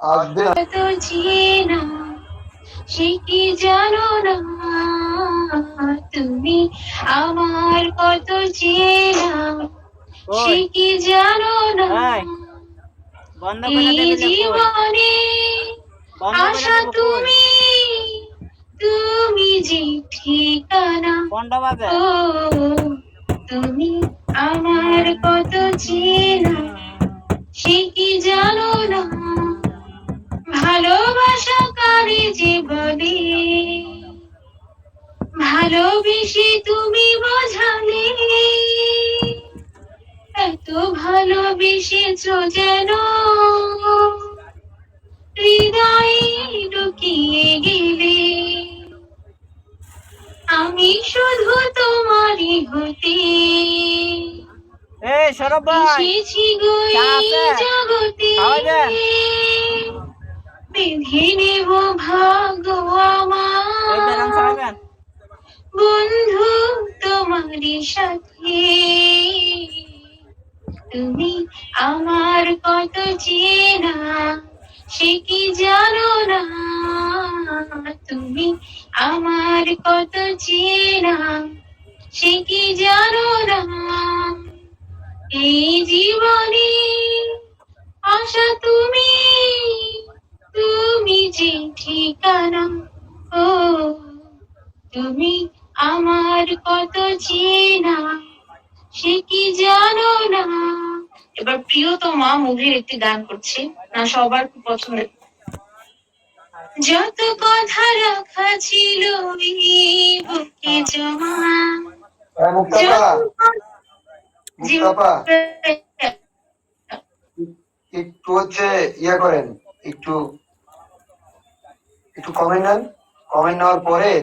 আসবে না। তো চেনা সে কি জানো না, তুমি আমার কত চেনা সে কই কি জানো না, এই বন্ধ করে এই দেবিলে কই জীবনে বন্ধ করে আশা দেব কই তুমি, তুমি যে ঠিকানা। কোনটা বাজে ও তুমি আমার কত চেনা সে কি জানো না, ভালোবাসা কারে যে বলে, ভালোবেসে তুমি বোঝালে, এত ভালোবেসেছো যেন হৃদয়ে ঢুকিয়ে গেলে, আমি শুধু তোমারই হতে এই সৌরভ ভাই এসেছি গো চা এই আছে জগতে, খাওয়াই দেন বেঁধে নেব ভাগ্য এই বেরান আমার চালাবেন বন্ধু তোমারই সাথে, তুমি আমার কত চেনা সে কি জানো না, তুমি আমার কত চেনা সে কি জানো না, এই জীবনে আশা তুমি, তুমি যে ঠিকানা। ও তুমি আমার কত চেনা সে কি জানো না। এবার প্রিয়তমা মুভির একটি গান করছি, না সবার খুব পছন্দের। যত কথা রাখা ছিল এই বুকে জমা, মুক্তাপা, যত মুক্তাপা একটু হচ্ছে ইয়া করেন, একটু একটু কমেন্ট নেন, কমেন্ট নেওয়ার পরে